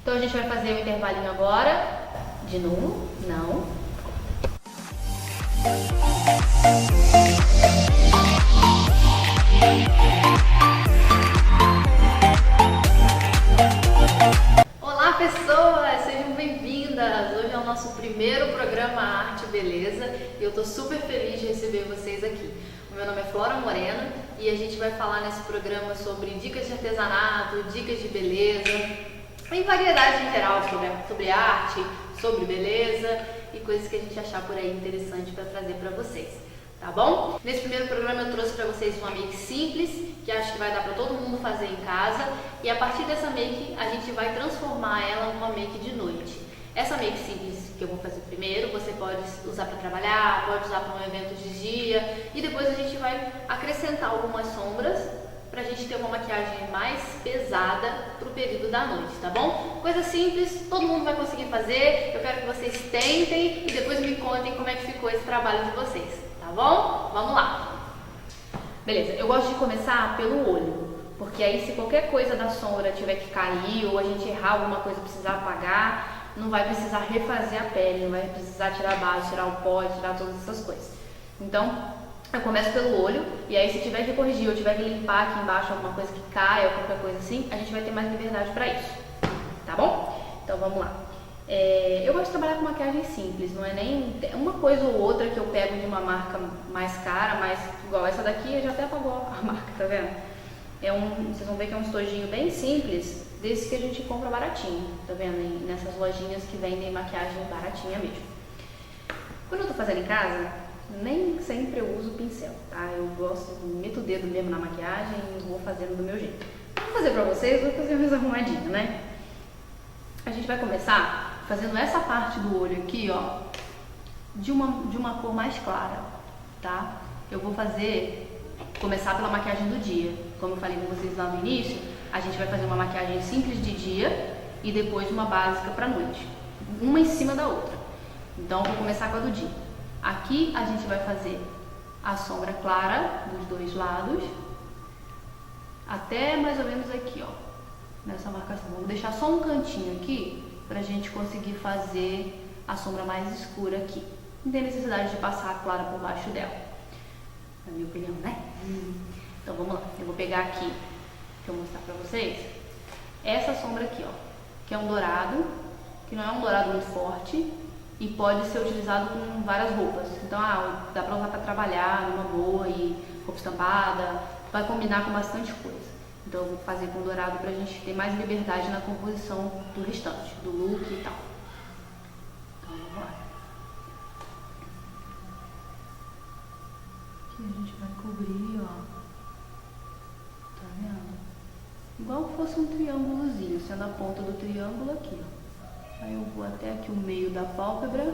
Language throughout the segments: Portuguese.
Então a gente vai fazer um intervalinho agora. De novo, não. Olá pessoas, sejam bem-vindas! Hoje é o nosso primeiro programa Arte e Beleza e eu tô super feliz de receber vocês aqui. O meu nome é Flora Moreno e a gente vai falar nesse programa sobre dicas de artesanato, dicas de beleza, em variedade em geral, sobre arte, sobre beleza e coisas que a gente achar por aí interessante para trazer para vocês, tá bom? Nesse primeiro programa eu trouxe para vocês uma make simples, que acho que vai dar para todo mundo fazer em casa, e a partir dessa make a gente vai transformar ela numa make de noite. Essa make simples que eu vou fazer primeiro, você pode usar para trabalhar, pode usar para um evento de dia, e depois a gente vai acrescentar algumas sombras pra gente ter uma maquiagem mais pesada pro período da noite, tá bom? Coisa simples, todo mundo vai conseguir fazer. Eu quero que vocês tentem e depois me contem como é que ficou esse trabalho de vocês, tá bom? Vamos lá! Beleza, eu gosto de começar pelo olho, porque aí se qualquer coisa da sombra tiver que cair ou a gente errar alguma coisa e precisar apagar, não vai precisar refazer a pele, não vai precisar tirar a base, tirar o pó, tirar todas essas coisas. Então, eu começo pelo olho, e aí se tiver que corrigir ou tiver que limpar aqui embaixo alguma coisa que caia ou qualquer coisa assim, a gente vai ter mais liberdade pra isso, tá bom? Então vamos lá. Eu gosto de trabalhar com maquiagem simples, não é nem uma coisa ou outra que eu pego de uma marca mais cara, mas igual essa daqui já até apagou a marca, tá vendo? Vocês vão ver que é um estojinho bem simples, desse que a gente compra baratinho, tá vendo? Nessas lojinhas que vendem maquiagem baratinha mesmo. Quando eu tô fazendo em casa, nem sempre eu uso pincel, tá? Eu gosto, meto o dedo mesmo na maquiagem e vou fazendo do meu jeito. Vou fazer pra vocês, vou fazer mais arrumadinha, né? A gente vai começar fazendo essa parte do olho aqui, ó, de uma cor mais clara, tá? Eu vou começar pela maquiagem do dia. Como eu falei com vocês lá no início, a gente vai fazer uma maquiagem simples de dia e depois uma básica pra noite. Uma em cima da outra. Então eu vou começar com a do dia. Aqui a gente vai fazer a sombra clara dos dois lados, até mais ou menos aqui, ó, nessa marcação. Vamos deixar só um cantinho aqui pra gente conseguir fazer a sombra mais escura aqui. Não tem necessidade de passar a clara por baixo dela, na minha opinião, né? Então vamos lá, eu vou pegar aqui, deixa eu mostrar pra vocês, essa sombra aqui, ó, que é um dourado, que não é um dourado muito forte, e pode ser utilizado com várias roupas. Então, dá pra usar pra trabalhar numa boa e roupa estampada, vai combinar com bastante coisa. Então, eu vou fazer com dourado pra gente ter mais liberdade na composição do restante, do look e tal. Então, vamos lá. Aqui a gente vai cobrir, ó. Tá vendo? Igual que fosse um triângulozinho, sendo a ponta do triângulo aqui, ó. Aí eu vou até aqui o meio da pálpebra,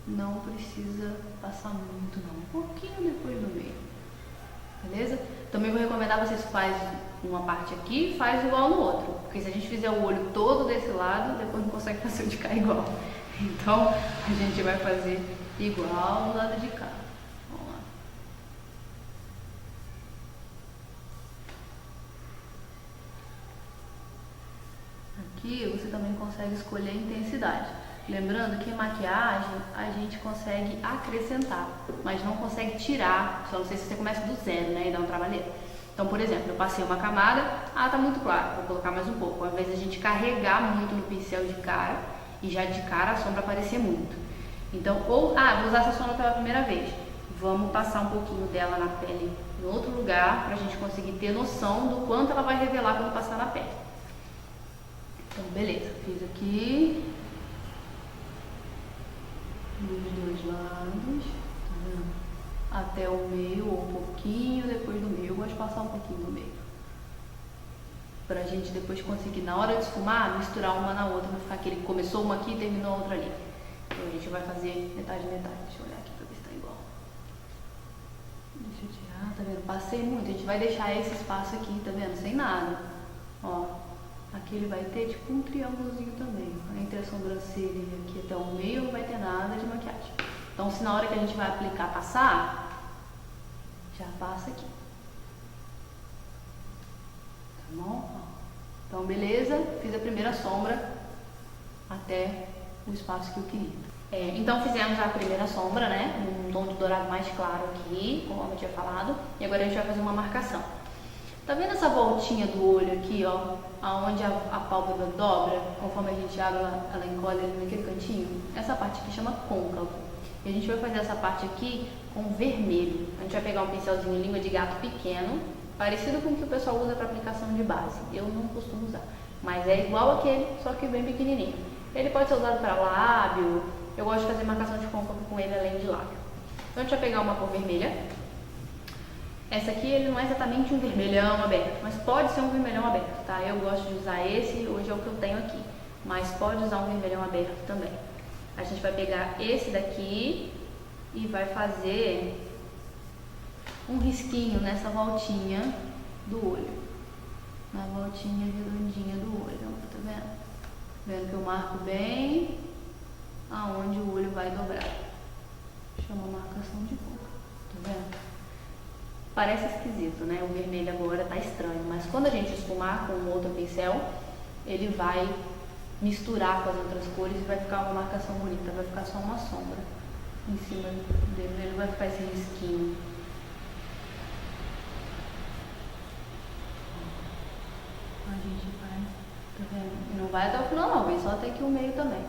não precisa passar muito não, um pouquinho depois do meio, beleza? Também vou recomendar vocês fazem uma parte aqui e faz igual no outro, porque se a gente fizer o olho todo desse lado, depois não consegue fazer o de cá igual. Então a gente vai fazer igual no lado de cá. Aqui você também consegue escolher a intensidade. Lembrando que em maquiagem a gente consegue acrescentar, mas não consegue tirar, só não sei se você começa do zero, né, e dá um trabalheiro. Então, por exemplo, eu passei uma camada, tá muito claro, vou colocar mais um pouco. Ao invés de a gente carregar muito no pincel de cara, e já de cara a sombra aparecer muito. Então, vou usar essa sombra pela primeira vez. Vamos passar um pouquinho dela na pele em outro lugar, pra gente conseguir ter noção do quanto ela vai revelar quando passar na pele. Então, beleza, fiz aqui dos dois lados, tá vendo? Até o meio ou um pouquinho depois do meio. Eu gosto de passar um pouquinho no meio, pra gente depois conseguir, na hora de esfumar, misturar uma na outra, não ficar aquele começou uma aqui e terminou a outra ali. Então a gente vai fazer metade, metade. Deixa eu olhar aqui pra ver se tá igual. Deixa eu tirar, tá vendo? Passei muito, a gente vai deixar esse espaço aqui, tá vendo? Sem nada, ó. Aqui ele vai ter tipo um triângulozinho também, entre a sobrancelha e aqui até o meio não vai ter nada de maquiagem. Então se na hora que a gente vai aplicar, passar, já passa aqui. Tá bom? Ó. Então beleza, fiz a primeira sombra até o espaço que eu queria. Então fizemos a primeira sombra, né, num tom de dourado mais claro aqui, como eu tinha falado, e agora a gente vai fazer uma marcação. Tá vendo essa voltinha do olho aqui, ó, aonde a pálpebra dobra, conforme a gente abre, ela encolhe ali naquele cantinho? Essa parte aqui chama côncavo. E a gente vai fazer essa parte aqui com vermelho. A gente vai pegar um pincelzinho língua de gato pequeno, parecido com o que o pessoal usa para aplicação de base. Eu não costumo usar, mas é igual aquele, só que bem pequenininho. Ele pode ser usado para lábio. Eu gosto de fazer marcação de côncavo com ele além de lábio. Então a gente vai pegar uma cor vermelha. Essa aqui ele não é exatamente um vermelhão aberto, mas pode ser um vermelhão aberto, tá? Eu gosto de usar esse, hoje é o que eu tenho aqui, mas pode usar um vermelhão aberto também. A gente vai pegar esse daqui e vai fazer um risquinho nessa voltinha do olho, na voltinha redondinha do olho, tá vendo? Vendo que eu marco bem aonde o olho vai dobrar. Chama marcação de boca, tá vendo? Parece esquisito, né? O vermelho agora tá estranho, mas quando a gente esfumar com um outro pincel, ele vai misturar com as outras cores e vai ficar uma marcação bonita, vai ficar só uma sombra em cima dele, ele vai ficar esse risquinho. A gente vai, tá vendo? E não vai até o final não, vem só até aqui o meio também.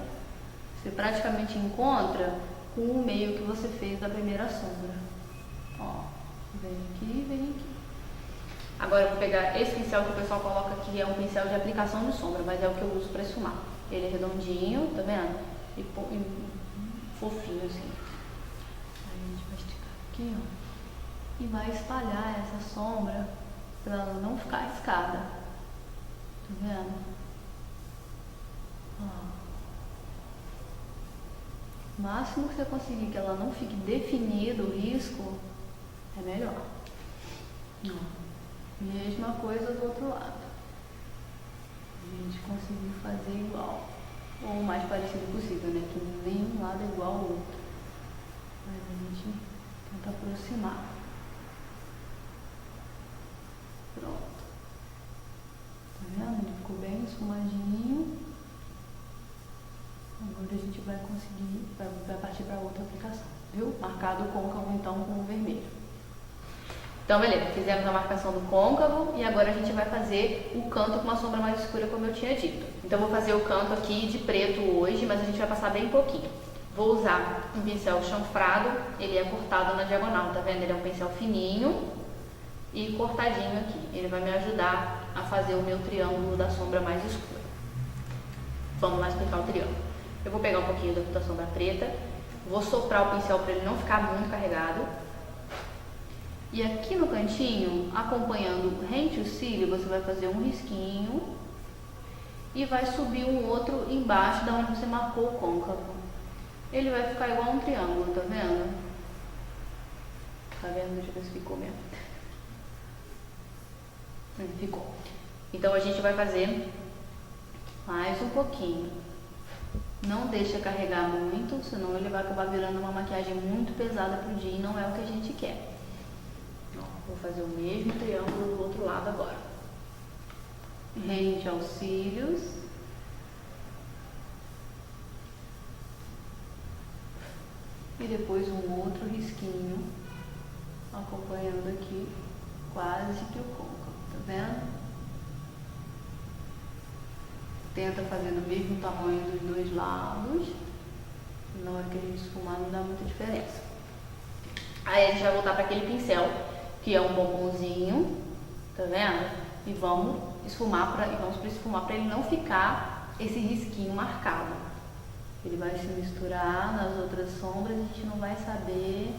Você praticamente encontra com o meio que você fez da primeira sombra. Ó, vem aqui, vem aqui. Agora eu vou pegar esse pincel que o pessoal coloca aqui, é um pincel de aplicação de sombra, mas é o que eu uso para esfumar. Ele é redondinho, tá vendo? E fofinho assim. Aí a gente vai esticar aqui, ó. E vai espalhar essa sombra para ela não ficar riscada. Tá vendo? Ó. O máximo que você conseguir que ela não fique definido o risco, é melhor. Ó. Mesma coisa do outro lado. A gente conseguiu fazer igual. Ou o mais parecido possível, né? Que nenhum lado é igual ao outro. Mas a gente tenta aproximar. Pronto. Tá vendo? Ele ficou bem esfumadinho. Agora a gente vai conseguir, vai partir para outra aplicação. Viu? Marcado o côncavo então com o vermelho. Então, beleza, fizemos a marcação do côncavo e agora a gente vai fazer o canto com uma sombra mais escura, como eu tinha dito. Então, eu vou fazer o canto aqui de preto hoje, mas a gente vai passar bem pouquinho. Vou usar um pincel chanfrado, ele é cortado na diagonal, tá vendo? Ele é um pincel fininho e cortadinho aqui. Ele vai me ajudar a fazer o meu triângulo da sombra mais escura. Vamos lá explicar o triângulo. Eu vou pegar um pouquinho da sombra preta, vou soprar o pincel para ele não ficar muito carregado. E aqui no cantinho, acompanhando rente o cílio, você vai fazer um risquinho e vai subir um outro embaixo da onde você marcou o côncavo. Ele vai ficar igual um triângulo, tá vendo? Tá vendo? Deixa eu ver se ficou mesmo. Ficou. Então a gente vai fazer mais um pouquinho. Não deixa carregar muito, senão ele vai acabar virando uma maquiagem muito pesada pro dia e não é o que a gente quer. Vou fazer o mesmo triângulo do outro lado agora. Rente aos cílios. E depois um outro risquinho, acompanhando aqui quase que o côncavo, tá vendo? Tenta fazer do mesmo tamanho dos dois lados. Na hora que a gente esfumar não dá muita diferença. Aí a gente vai voltar para aquele pincel que é um bombonzinho, tá vendo? E vamos esfumar para ele não ficar esse risquinho marcado. Ele vai se misturar nas outras sombras e a gente não vai saber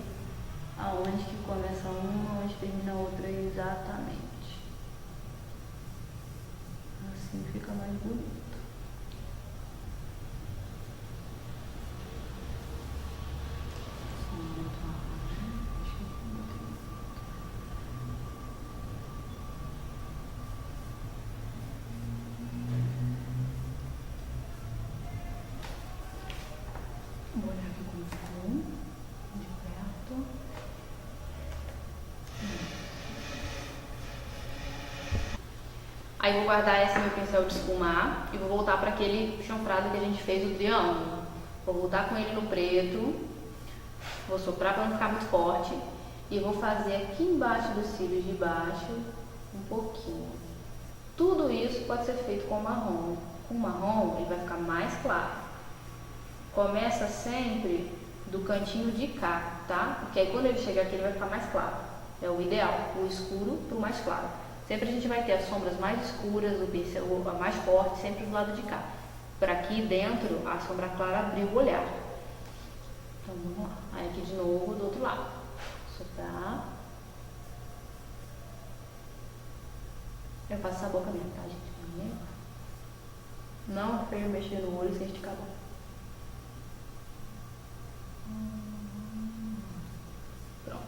aonde que começa uma, aonde termina a outra exatamente. Assim fica mais bonito. Vou olhar aqui como ficou, de perto. Aí vou guardar esse meu pincel de esfumar e vou voltar para aquele chanfrado que a gente fez o triângulo. Vou voltar com ele no preto, vou soprar para não ficar muito forte e vou fazer aqui embaixo dos cílios de baixo um pouquinho. Tudo isso pode ser feito com marrom. Com marrom ele vai ficar mais claro. Começa sempre do cantinho de cá, tá? Porque aí quando ele chegar aqui ele vai ficar mais claro. É o ideal, o escuro para o mais claro. Sempre a gente vai ter as sombras mais escuras, o pincel mais forte, sempre do lado de cá. Para aqui dentro, a sombra clara abrir o olhar. Então vamos lá. Aí aqui de novo do outro lado. Soprar. Eu faço essa boca mesmo, tá, gente? Não feio mexer no olho sem esticar a boca. Pronto.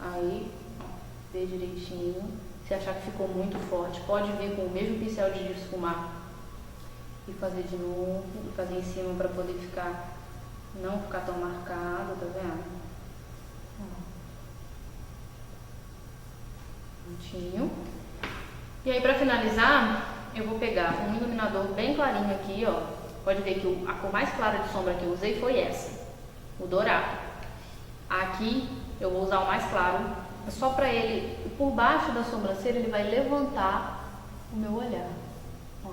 Aí, ó, vê direitinho. Se achar que ficou muito forte, pode vir com o mesmo pincel de esfumar e fazer de novo, e fazer em cima para poder não ficar tão marcado, tá vendo? Prontinho. E aí para finalizar, eu vou pegar um iluminador bem clarinho aqui, ó. Pode ver que a cor mais clara de sombra que eu usei foi essa, o dourado. Aqui eu vou usar o mais claro, só para ele, por baixo da sobrancelha, ele vai levantar o meu olhar. Ó,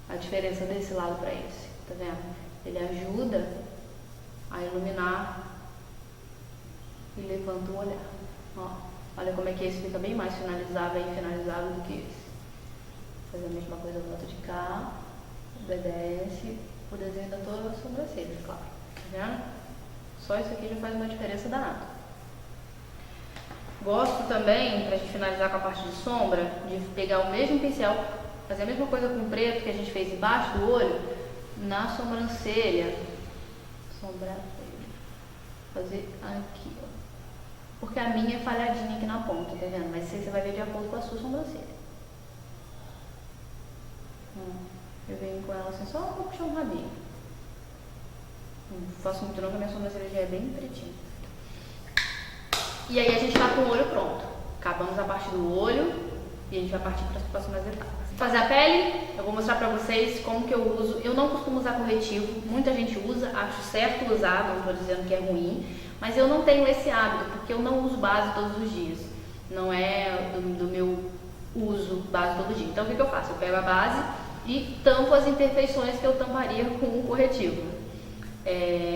a diferença desse lado para esse, tá vendo? Ele ajuda a iluminar e levanta o olhar. Ó, olha como é que esse fica bem mais finalizável e finalizável do que esse. Fazer a mesma coisa do lado de cá, obedece o desenho da toda a sobrancelha, claro. Tá vendo? Só isso aqui já faz uma diferença danada. Gosto também, pra gente finalizar com a parte de sombra, de pegar o mesmo pincel, fazer a mesma coisa com o preto que a gente fez embaixo do olho, na sobrancelha. Sobrancelha. Fazer aqui, ó. Porque a minha é falhadinha aqui na ponta, tá vendo? Mas você vai ver de acordo com a sua sobrancelha. Eu venho com ela assim, só pra puxar um rabinho. Não faço muito não, porque a minha sobrancelha já é bem pretinha. E aí a gente tá com o olho pronto. Acabamos a parte do olho e a gente vai partir para as próximas etapas. Fazer a pele, eu vou mostrar pra vocês como que eu uso. Eu não costumo usar corretivo, muita gente usa, acho certo usar, não tô dizendo que é ruim, mas eu não tenho esse hábito, porque eu não uso base todos os dias. Não é do meu uso base todo dia. Então o que eu faço? Eu pego a base e tampo as imperfeições que eu tamparia com o corretivo.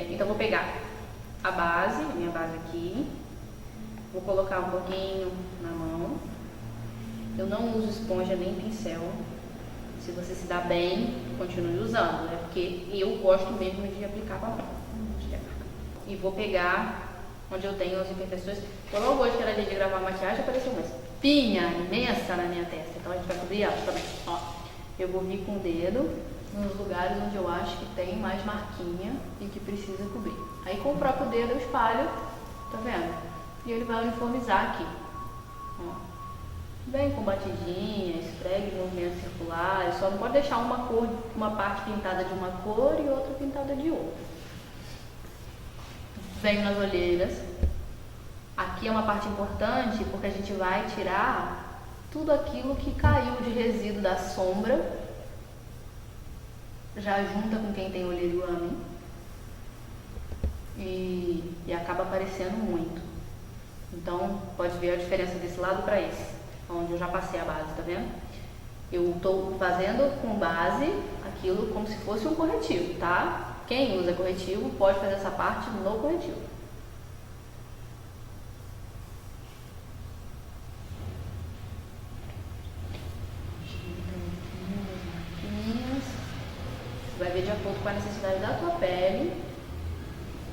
Então vou pegar a base, a minha base aqui. Vou colocar um pouquinho na mão. Eu não uso esponja nem pincel. Se você se dá bem, continue usando, né? Porque eu gosto mesmo de aplicar com a mão. E vou pegar onde eu tenho as imperfeições. Eu logo hoje que era dia de gravar a maquiagem, apareceu uma espinha imensa na minha testa. Então a gente vai cobrir ela também. Ó, eu vou vir com o dedo nos lugares onde eu acho que tem mais marquinha e que precisa cobrir. Aí com o próprio dedo eu espalho, tá vendo? E ele vai uniformizar aqui. Ó. Bem com batidinha, esfregue movimentos circulares, só não pode deixar uma parte pintada de uma cor e outra pintada de outra. Venho nas olheiras. Aqui é uma parte importante porque a gente vai tirar tudo aquilo que caiu de resíduo da sombra. Já junta com quem tem olheira e lame. E acaba aparecendo muito. Então, pode ver a diferença desse lado para esse, onde eu já passei a base, tá vendo? Eu estou fazendo com base aquilo como se fosse um corretivo, tá? Quem usa corretivo pode fazer essa parte no corretivo. Você vai ver de acordo com a necessidade da tua pele,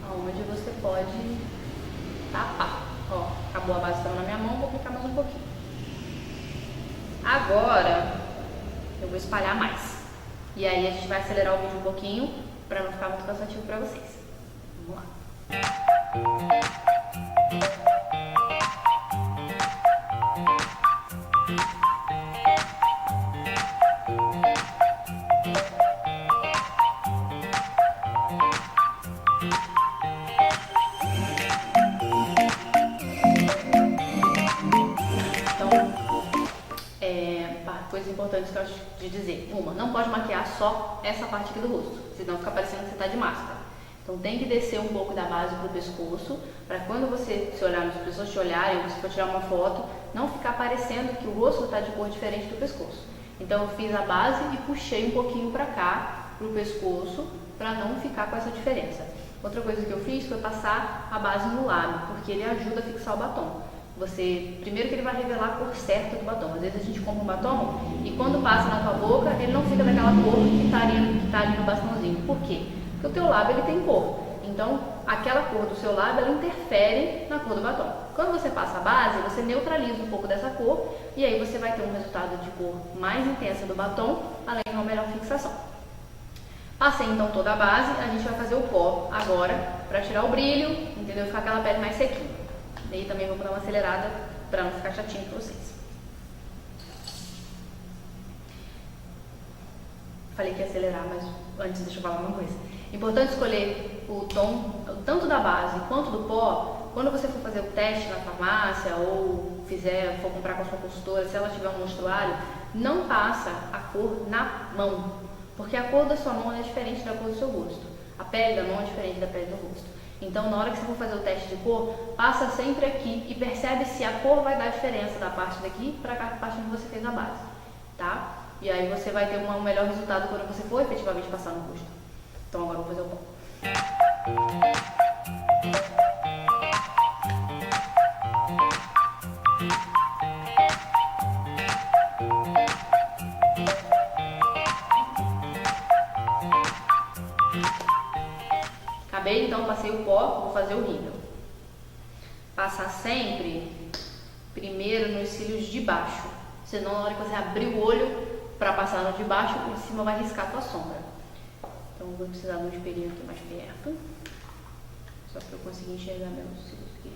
aonde você pode tapar. Ó, acabou a base que estava na minha mão, vou aplicar mais um pouquinho. Agora, eu vou espalhar mais. E aí a gente vai acelerar o vídeo um pouquinho, para não ficar muito cansativo para vocês. Vamos lá. de dizer, não pode maquiar só essa parte aqui do rosto, senão fica parecendo que você está de máscara. Então tem que descer um pouco da base pro pescoço, para quando você se olhar, as pessoas te olharem, ou você for tirar uma foto, não ficar parecendo que o rosto está de cor diferente do pescoço. Então eu fiz a base e puxei um pouquinho para cá, pro pescoço, para não ficar com essa diferença. Outra coisa que eu fiz foi passar a base no lábio, porque ele ajuda a fixar o batom. Primeiro que ele vai revelar a cor certa do batom. Às vezes a gente compra um batom e quando passa na tua boca, ele não fica daquela cor que tá ali no bastãozinho. Por quê? Porque o teu lábio ele tem cor. Então, aquela cor do seu lábio, ela interfere na cor do batom. Quando você passa a base, você neutraliza um pouco dessa cor e aí você vai ter um resultado de cor mais intensa do batom, além de uma melhor fixação. Passei então toda a base, a gente vai fazer o pó agora para tirar o brilho, entendeu? Ficar aquela pele mais sequinha. E aí também vou dar uma acelerada para não ficar chatinho para vocês. Falei que ia acelerar, mas antes deixa eu falar uma coisa. Importante escolher o tom, tanto da base quanto do pó, quando você for fazer o teste na farmácia ou for comprar com a sua consultora, se ela tiver um mostruário, não passa a cor na mão, porque a cor da sua mão é diferente da cor do seu rosto. A pele da mão é diferente da pele do rosto. Então, na hora que você for fazer o teste de cor, passa sempre aqui e percebe se a cor vai dar diferença da parte daqui para a parte onde você fez a base, tá? E aí você vai ter um melhor resultado quando você for efetivamente passar no rosto. Então agora eu vou fazer o pó. Acabei, então passei o pó, vou fazer o rímel. Passar sempre primeiro nos cílios de baixo, senão na hora que você abrir o olho para passar no de baixo, o de cima vai riscar a tua sombra. Então eu vou precisar de um espelhinho aqui mais perto, só para eu conseguir enxergar meus cílios aqui.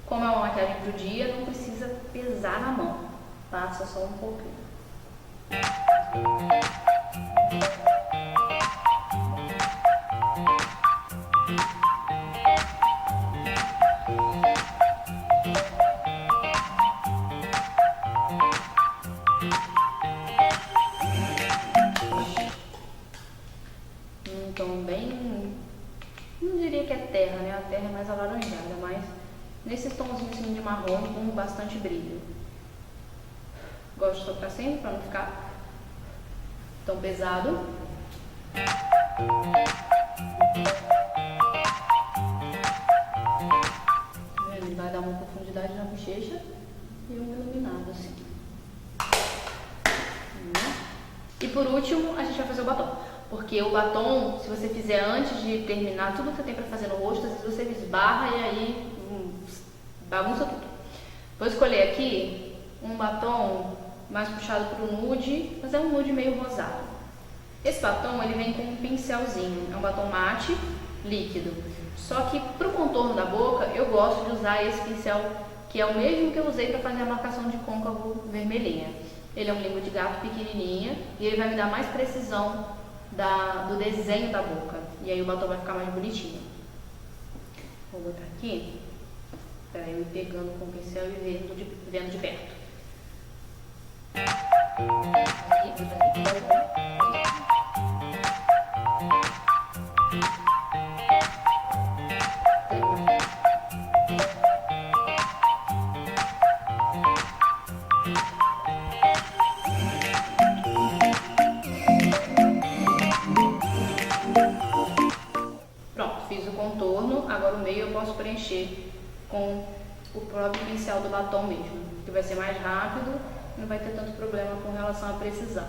Como é uma maquiagem pro dia, não precisa pesar na mão, passa só um pouquinho. Então bem, não diria que é terra, né? A terra é mais alaranjada, mas nesse tomzinho assim de marrom com bastante brilho. Gosto de tocar sempre para não ficar tão pesado. Ele vai dar uma profundidade na bochecha e um iluminado assim. E por último, a gente vai fazer o batom. Porque o batom, se você fizer antes de terminar tudo que você tem para fazer no rosto, às vezes você esbarra e aí bagunça tudo. Vou escolher aqui um batom mais puxado para o nude, mas é um nude meio rosado. Esse batom ele vem com um pincelzinho, é um batom mate líquido. Só que para o contorno da boca eu gosto de usar esse pincel que é o mesmo que eu usei para fazer a marcação de côncavo vermelhinha. Ele é um língua de gato pequenininha e ele vai me dar mais precisão do desenho da boca. E aí o batom vai ficar mais bonitinho. Vou botar aqui, para eu ir pegando com o pincel e vendo de perto. Fiz o contorno, agora o meio eu posso preencher com o próprio pincel do batom mesmo, que vai ser mais rápido, não vai ter tanto problema com relação à precisão.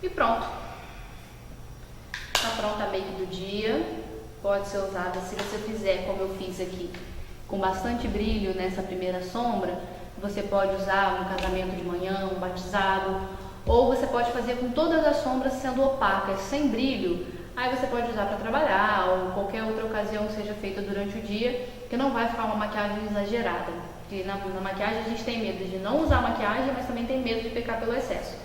E pronto. Pronta a make do dia, pode ser usada se você fizer como eu fiz aqui, com bastante brilho nessa primeira sombra, você pode usar um casamento de manhã, um batizado, ou você pode fazer com todas as sombras sendo opacas, sem brilho, aí você pode usar para trabalhar ou qualquer outra ocasião que seja feita durante o dia, que não vai ficar uma maquiagem exagerada. Porque na maquiagem a gente tem medo de não usar maquiagem, mas também tem medo de pecar pelo excesso.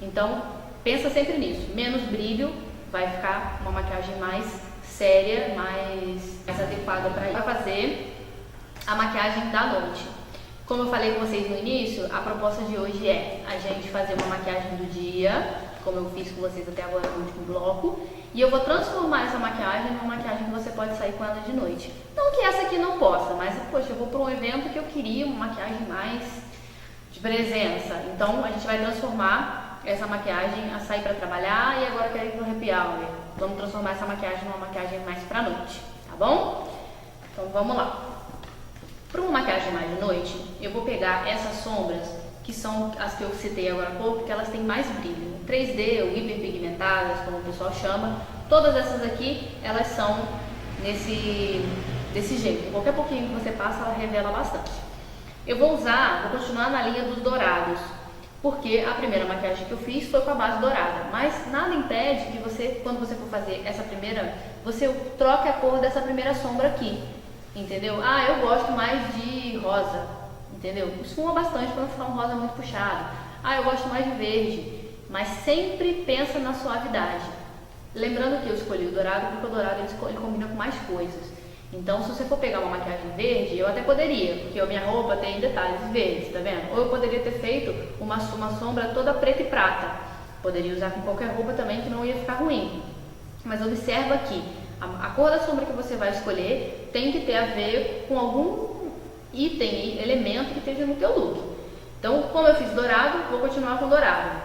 Então, pensa sempre nisso. Menos brilho, vai ficar uma maquiagem mais séria, mais adequada para fazer a maquiagem da noite. Como eu falei com vocês no início, a proposta de hoje é a gente fazer uma maquiagem do dia, como eu fiz com vocês até agora no último bloco, e eu vou transformar essa maquiagem numa maquiagem que você pode sair com ela de noite. Não que essa aqui não possa, mas poxa, eu vou para um evento que eu queria uma maquiagem mais de presença. Então a gente vai transformar essa maquiagem a sair para trabalhar e agora quero ir pro happy hour. Vamos transformar essa maquiagem numa maquiagem mais pra noite, tá bom? Então vamos lá. Para uma maquiagem mais de noite, eu vou pegar essas sombras, que são as que eu citei agora há pouco, porque elas têm mais brilho. 3D ou hiperpigmentadas, como o pessoal chama. Todas essas aqui, elas são desse jeito. Qualquer pouquinho que você passa, ela revela bastante. Eu vou continuar na linha dos dourados, porque a primeira maquiagem que eu fiz foi com a base dourada. Mas nada impede que você, quando você for fazer essa primeira, você troque a cor dessa primeira sombra aqui. Entendeu? Ah, eu gosto mais de rosa, entendeu? Esfuma bastante para não ficar um rosa muito puxado. Ah, eu gosto mais de verde, mas sempre pensa na suavidade. Lembrando que eu escolhi o dourado porque o dourado ele combina com mais coisas. Então, se você for pegar uma maquiagem verde, eu até poderia, porque a minha roupa tem detalhes verdes, tá vendo? Ou eu poderia ter feito uma sombra toda preta e prata. Poderia usar com qualquer roupa também que não ia ficar ruim. Mas observa aqui. A cor da sombra que você vai escolher tem que ter a ver com algum item, elemento que esteja no teu look. Então, como eu fiz dourado, vou continuar com dourado.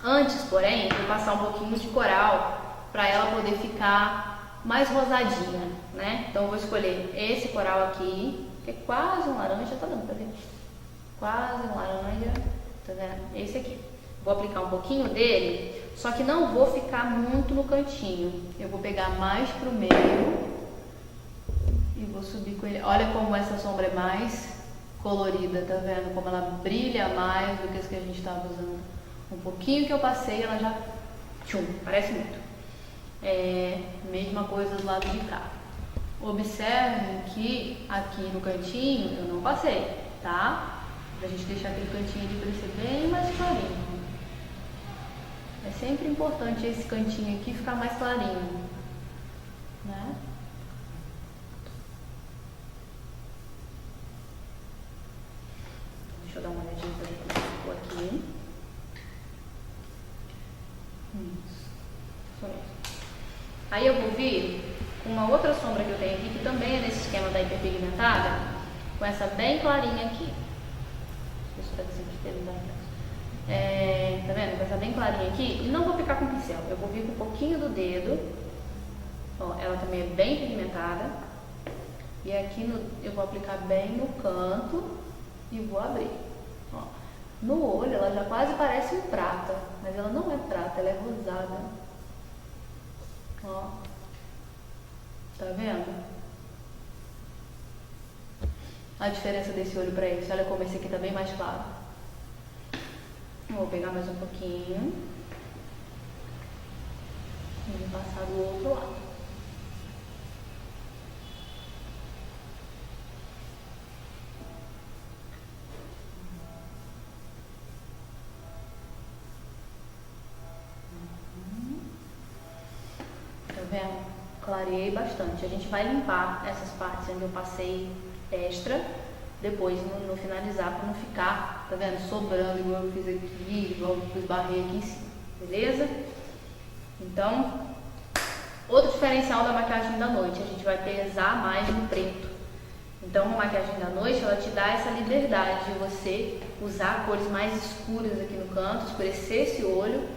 Antes, porém, vou passar um pouquinho de coral para ela poder ficar mais rosadinha, né? Então, eu vou escolher esse coral aqui, que é quase um laranja, tá dando pra ver? Quase um laranja, tá vendo? Esse aqui. Vou aplicar um pouquinho dele, só que não vou ficar muito no cantinho. Eu vou pegar mais pro meio e vou subir com ele. Olha como essa sombra é mais colorida, tá vendo? Como ela brilha mais do que as que a gente estava usando. Um pouquinho que eu passei, ela já... Tchum, parece muito. Mesma coisa do lado de cá. Observe que aqui no cantinho eu não passei, tá? Pra gente deixar aquele cantinho de parecer bem mais clarinho. É sempre importante esse cantinho aqui ficar mais clarinho, né? Deixa eu dar uma olhadinha pra ver como ficou aqui. Isso. Aí eu vou vir com uma outra sombra que eu tenho aqui, que também é nesse esquema da hiperpigmentada, com essa bem clarinha aqui. Deixa eu ver se aqui tem tá vendo? Vai estar bem clarinha aqui. E não vou ficar com pincel, eu vou vir com um pouquinho do dedo. Ó, ela também é bem pigmentada. E aqui eu vou aplicar bem no canto e vou abrir. Ó, no olho ela já quase parece um prata, mas ela não é prata, ela é rosada. Ó, tá vendo? A diferença desse olho pra esse. Olha como esse aqui tá bem mais claro. Vou pegar mais um pouquinho e vou passar do outro lado. Tá vendo? Clareei bastante. A gente vai limpar essas partes onde eu passei extra depois no finalizar, para não ficar, tá vendo, sobrando igual eu fiz aqui, igual eu esbarrei aqui em cima, beleza? Então, outro diferencial da maquiagem da noite, a gente vai pesar mais no preto. Então, uma maquiagem da noite, ela te dá essa liberdade de você usar cores mais escuras aqui no canto, escurecer esse olho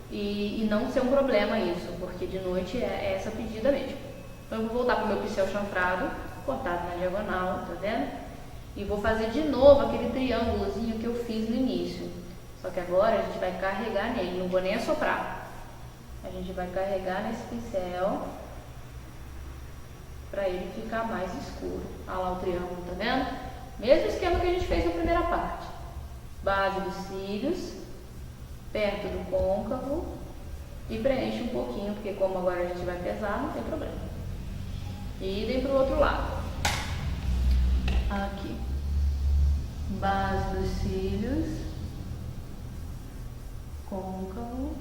e não ser um problema isso, porque de noite é essa pedida mesmo. Então, eu vou voltar para o meu pincel chanfrado, cortado na diagonal, tá vendo? E vou fazer de novo aquele triângulozinho que eu fiz no início. Só que agora a gente vai carregar nele, não vou nem assoprar. A gente vai carregar nesse pincel para ele ficar mais escuro. Olha lá o triângulo, tá vendo? Mesmo esquema que a gente fez na primeira parte. Base dos cílios, perto do côncavo e preenche um pouquinho, porque como agora a gente vai pesar, não tem problema. E idem para o outro lado. Aqui, base dos cílios, côncavo,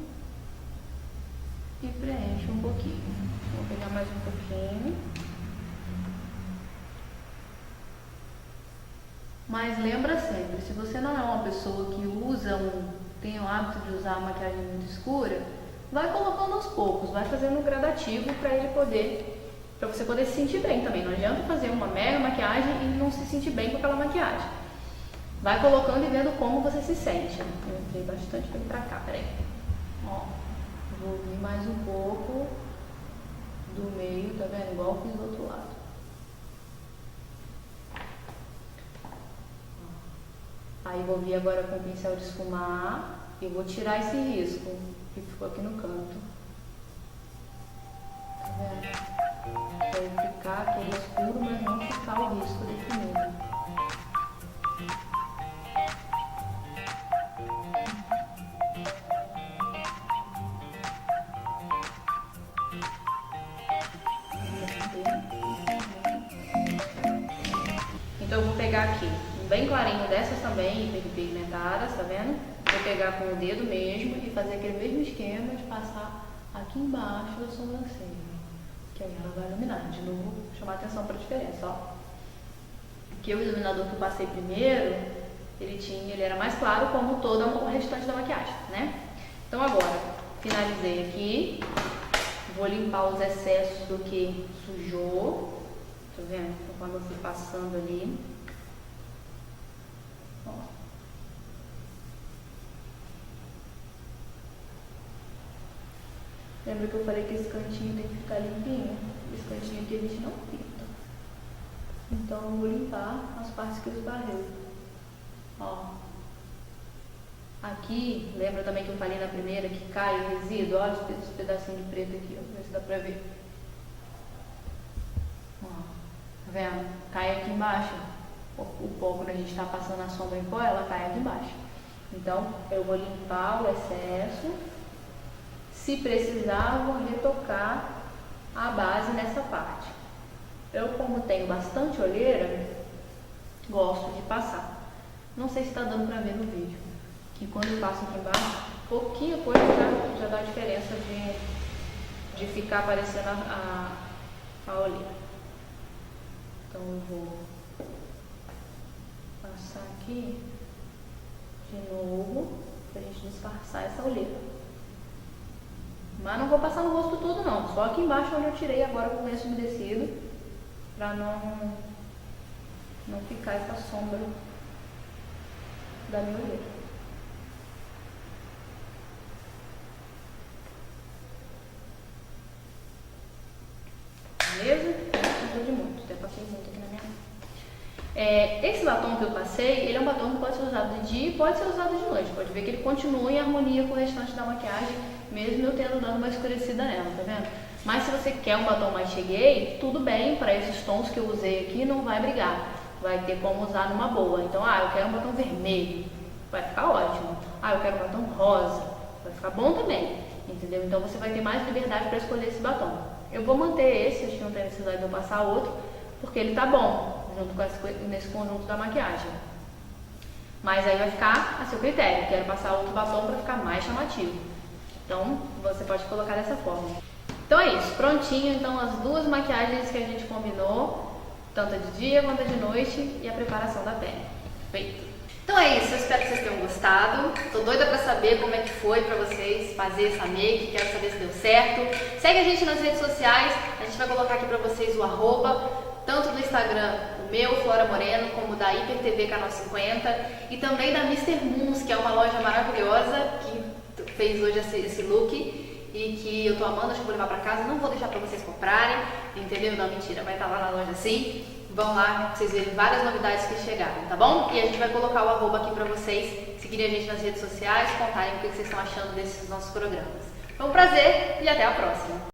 e preenche um pouquinho. Vou pegar mais um pouquinho. Mas lembra sempre, se você não é uma pessoa que tem o hábito de usar a maquiagem muito escura, vai colocando aos poucos, vai fazendo um gradativo para você poder se sentir bem também. Não adianta fazer uma mega maquiagem e não se sentir bem com aquela maquiagem. Vai colocando e vendo como você se sente. Eu entrei bastante bem pra cá, peraí. Ó, vou vir mais um pouco do meio, tá vendo? Igual eu fiz do outro lado. Aí vou vir agora com o pincel de esfumar e vou tirar esse risco que ficou aqui no canto. Tá vendo? Vai ficar aquele escuro, mas não ficar o risco definido. Então eu vou pegar aqui bem clarinho dessas também, hiperpigmentadas, tá vendo? Vou pegar com o dedo mesmo e fazer aquele mesmo esquema de passar aqui embaixo da sobrancelha, que aí ela vai iluminar. De novo, chamar atenção para a diferença, ó. Que o iluminador que eu passei primeiro, ele era mais claro como todo o restante da maquiagem, né? Então agora, finalizei aqui, vou limpar os excessos do que sujou, tá vendo? Então, quando eu fui passando ali, ó. Lembra que eu falei que esse cantinho tem que ficar limpinho? Esse cantinho aqui a gente não pinta. Então eu vou limpar as partes que eu esbarrei. Ó. Aqui, lembra também que eu falei na primeira que cai o resíduo? Olha esse pedacinho de preto aqui, ó. Ver se dá pra ver. Ó. Tá vendo? Cai aqui embaixo. O pó, quando a gente tá passando a sombra em pó, ela cai aqui embaixo. Então, eu vou limpar o excesso. Se precisar, vou retocar a base nessa parte. Eu, como tenho bastante olheira, gosto de passar. Não sei se está dando para ver no vídeo, que quando eu passo aqui embaixo, pouquinha coisa já dá a diferença de ficar aparecendo a olheira. Então eu vou passar aqui de novo, para a gente disfarçar essa olheira. Mas não vou passar no rosto todo não, só aqui embaixo onde eu tirei agora com o lenço umedecido, para não ficar essa sombra da minha olheira. Beleza? Não precisa de muito, até passei muito aqui na minha mão. Esse batom que eu passei, ele é um batom que pode ser usado de dia e pode ser usado de noite. Pode ver que ele continua em harmonia com o restante da maquiagem, mesmo eu tendo dado uma escurecida nela, tá vendo? Mas se você quer um batom mais cheguei, tudo bem, para esses tons que eu usei aqui não vai brigar. Vai ter como usar numa boa. Então, eu quero um batom vermelho, vai ficar ótimo. Eu quero um batom rosa, vai ficar bom também, entendeu? Então você vai ter mais liberdade para escolher esse batom. Eu vou manter esse, acho que não tem necessidade de eu passar outro, porque ele tá bom, junto com nesse conjunto da maquiagem. Mas aí vai ficar a seu critério, quero passar outro batom para ficar mais chamativo. Então, você pode colocar dessa forma. Então é isso, prontinho então as duas maquiagens que a gente combinou, tanto a de dia quanto a de noite, e a preparação da pele. Feito! Então é isso, eu espero que vocês tenham gostado. Tô doida pra saber como é que foi pra vocês fazer essa make, quero saber se deu certo. Segue a gente nas redes sociais, a gente vai colocar aqui pra vocês o arroba, tanto do Instagram, o meu, Flora Moreno, como da HiperTV Canal 50, e também da Mr. Moons, que é uma loja maravilhosa, que fez hoje esse look, e que eu tô amando, acho que vou levar pra casa, não vou deixar pra vocês comprarem, entendeu? Não, mentira, vai estar lá na loja sim. Vão lá pra vocês verem várias novidades que chegaram, tá bom? E a gente vai colocar o arroba aqui pra vocês seguirem a gente nas redes sociais, contarem o que vocês estão achando desses nossos programas. Foi um prazer e até a próxima!